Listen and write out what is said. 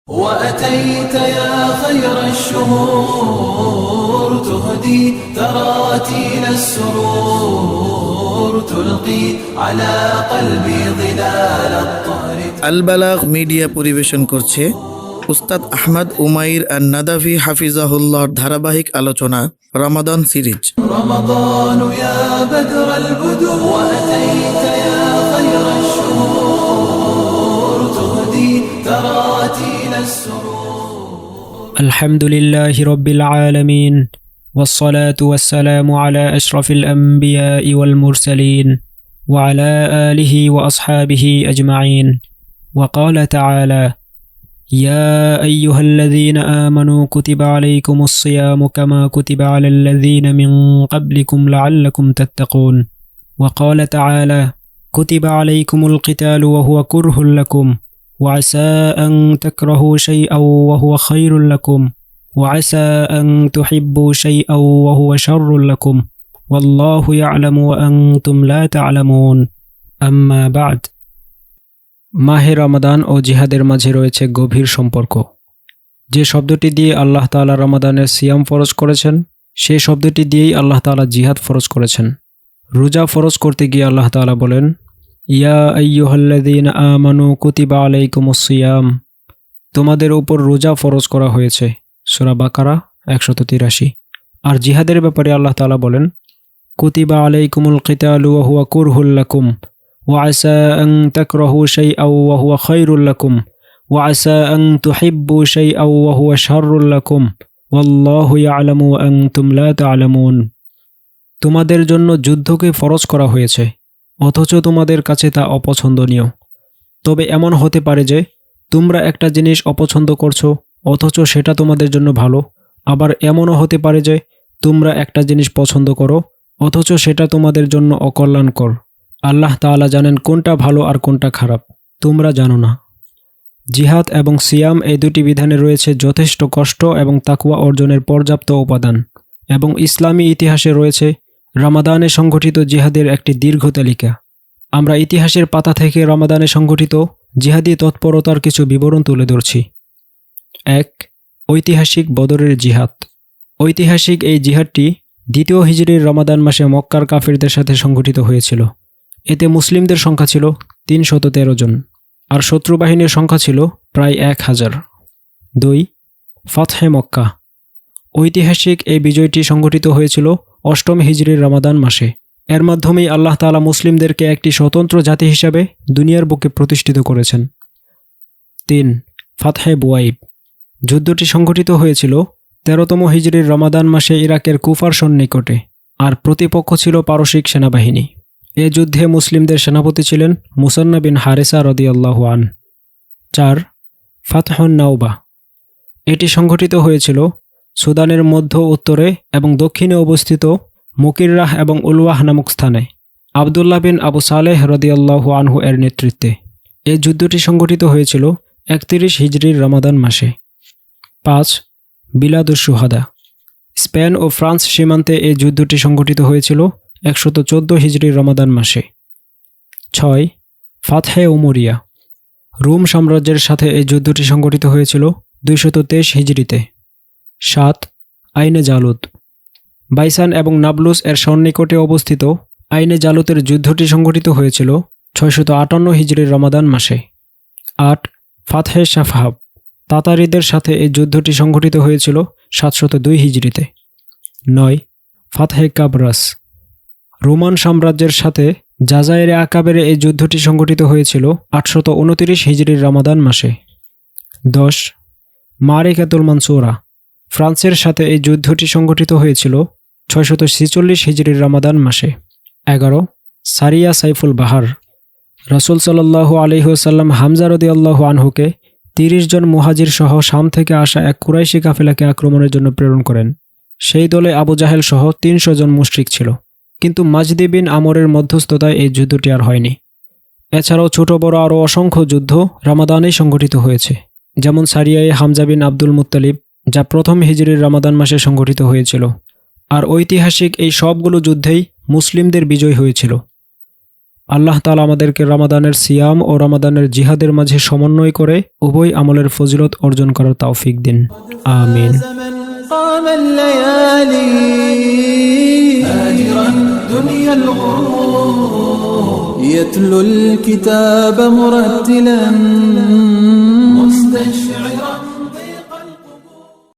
وأتيت يا خير الشهور تهدي تراتيل السرور تلقي على قلبي ظلال الطهر আল বালাগ media পরিবেশন করছে উস্তাদ আহমদ উমাইর আন-নাদাভি হাফিজাহুল্লাহর ধারাবাহিক আলোচনা রমাদান সিরিজ। رمضان يا بدر البدور وأتيت يا خير الشهور تهدي تراتيل السرور. الحمد لله رب العالمين والصلاة والسلام على أشرف الأنبياء والمرسلين وعلى آله وأصحابه أجمعين. وقال تعالى: يا أيها الذين آمنوا كتب عليكم الصيام كما كتب على الذين من قبلكم لعلكم تتقون. وقال تعالى: كتب عليكم القتال وهو كره لكم وعسى أن تكرهوا شيئا وهو خير لكم وعسى أن تحبوا شيئا وهو شر لكم والله يعلم وأنتم لا تعلمون. أما بعد. মাহে রমাদান ও জিহাদের মাঝে রয়েছে গভীর সম্পর্ক। যে শব্দটি দিয়ে আল্লাহ তাআলা রমাদানের সিয়াম ফরজ করেছেন, সেই শব্দটি দিয়েই আল্লাহ তাআলা জিহাদ ফরজ করেছেন। রোজা ফরজ করতে গিয়ে আল্লাহ তাআলা বলেন, ইয়া আইয়ুহাল্লাযীনা আমানু কুতিবা আলাইকুমুস সিয়াম, তোমাদের উপর রোজা ফরজ করা হয়েছে। সূরা বাকারা 183। আর জিহাদের ব্যাপারে আল্লাহ তাআলা বলেন, কুতিবা আলাইকুমুল কিতালু ওয়া হুয়া কুরহুল লাকুম ওয়া আসা আন তাকরাহু শাইআন ওয়া হুয়া খায়রুল লাকুম ওয়া আসা আন তুহিব্বু শাইআন ওয়া হুয়া শাররুল লাকুম ওয়াল্লাহু ইয়ালামু ওয়া আনতুম লা তা'লামুন। তোমাদের জন্য যুদ্ধকে ফরজ করা হয়েছে, অথচ তোমাদের কাছে তা অপছন্দনীয়। তবে এমন হতে পারে যে তোমরা একটা জিনিস অপছন্দ করছো, অথচ সেটা তোমাদের জন্য ভালো। আবার এমনও হতে পারে যে তোমরা একটা জিনিস পছন্দ করো, অথচ সেটা তোমাদের জন্য অকল্যাণকর। আল্লাহ তাআলা জানেন কোনটা ভালো আর কোনটা খারাপ, তোমরা জানো না। জিহাদ এবং সিয়াম এই দুটি বিধানে রয়েছে যথেষ্ট কষ্ট এবং তাকওয়া অর্জনের পর্যাপ্ত উপাদান, এবং ইসলামী ইতিহাসে রয়েছে রমাদানে সংগঠিত জিহাদের একটি দীর্ঘ তালিকা। আমরা ইতিহাসের পাতা থেকে রমাদানে সংগঠিত জিহাদি তৎপরতার কিছু বিবরণ তুলে ধরছি। 1. ঐতিহাসিক বদরের জিহাদ। ঐতিহাসিক এই জিহাদটি 2য় হিজরির রমাদান মাসে মক্কার কাফিরদের সাথে সংগঠিত হয়েছিল। এতে মুসলিমদের সংখ্যা ছিল 313 জন, আর শত্রু বাহিনীর সংখ্যা ছিল প্রায় 1000। 2. ফাতহে মক্কা। ঐতিহাসিক এই বিজয়টি সংগঠিত হয়েছিল 8ম হিজরির রমাদান মাসে। এর মাধ্যমেই আল্লাহ তাআলা মুসলিমদেরকে একটি স্বতন্ত্র জাতি হিসাবে দুনিয়ার বুকে প্রতিষ্ঠিত করেছেন। 3. ফাতহে বুয়াইব। যুদ্ধটি সংগঠিত হয়েছিল 13তম হিজরির রমাদান মাসে ইরাকের কুফার সন্নিকটে, আর প্রতিপক্ষ ছিল পারসিক সেনাবাহিনী। এ যুদ্ধে মুসলিমদের সেনাপতি ছিলেন মুসান্না বিন হারেসা রাদিয়াল্লাহু আনহু। 4. ফাতহুন নাওবা। এটি সংগঠিত হয়েছিল সুদানের মধ্য, উত্তরে এবং দক্ষিণে অবস্থিত মুকিররাহ এবং উলওয়াহ নামক স্থানে আবদুল্লাহ বিন আবু সালেহ রাদিয়াল্লাহু আনহু এর নেতৃত্বে। এই যুদ্ধটি সংগঠিত হয়েছিল 31 হিজরির রমাদান মাসে। 5. বিলাদুশ শুহাদা। স্পেন ও ফ্রান্স সীমান্তে এই যুদ্ধটি সংগঠিত হয়েছিল 114 হিজরির রমাদান মাসে। 6. ফাতহে উমরিয়া। রোম সাম্রাজ্যের সাথে এই যুদ্ধটি সংগঠিত হয়েছিল 223 হিজরিতে। 7. আইনে জালুত। বাইসান এবং নাবলুস এর সন্নিকটে অবস্থিত আইনে জালুতের যুদ্ধটি সংগঠিত হয়েছিল 658 হিজরির রমাদান মাসে। 8. ফাতহে শাফহাব। তাতারিদের সাথে এই যুদ্ধটি সংগঠিত হয়েছিল 702 হিজরিতে। 9. ফাতহে কাবরাস। রোমান সাম্রাজ্যের সাথে জাজায়েরে আকাবেরে এই যুদ্ধটি সংগঠিত হয়েছিল 829 হিজরির রমাদান মাসে। 10. মারিকাতুল মানসুরা। ফ্রান্সের সাথে এই যুদ্ধটি সংগঠিত হয়েছিল 646 হিজরির রমাদান মাসে। 11. সারিয়া সাইফুল বাহার। রাসূল সাল্লাল্লাহু আলাইহি ওয়াসাল্লাম হামজা রাদিয়াল্লাহু আনহুকে 30 জন মুহাজির সহ শাম থেকে আসা এক কুরাইশি কাফেলাকে আক্রমণের জন্য প্রেরণ করেন। সেই দলে আবু জাহেল সহ 300 জন মুশরিক ছিল, কিন্তু মাজদি বিন আমরের মধ্যস্থতায় এই যুদ্ধটি আর হয়নি। এছাড়াও ছোট বড় আরও অসংখ্য যুদ্ধ রমাদানেই সংগঠিত হয়েছে, যেমন সারিয়ায়ে হামজা বিন আব্দুল মুত্তালিব, যা 1ম হিজরির রমাদান মাসে সংগঠিত হয়েছিল। আর ঐতিহাসিক এই সবগুলো যুদ্ধেই মুসলিমদের বিজয় হয়েছিল। আল্লাহ তাআলা আমাদেরকে রমাদানের সিয়াম ও রমাদানের জিহাদের মাঝে সমন্বয় করে উভয় আমলের ফজিলত অর্জন করার তৌফিক দিন। আমিন। من قام الليالي هاجرا دنيا الغرور يتلو الكتاب مرتلا مستشعرا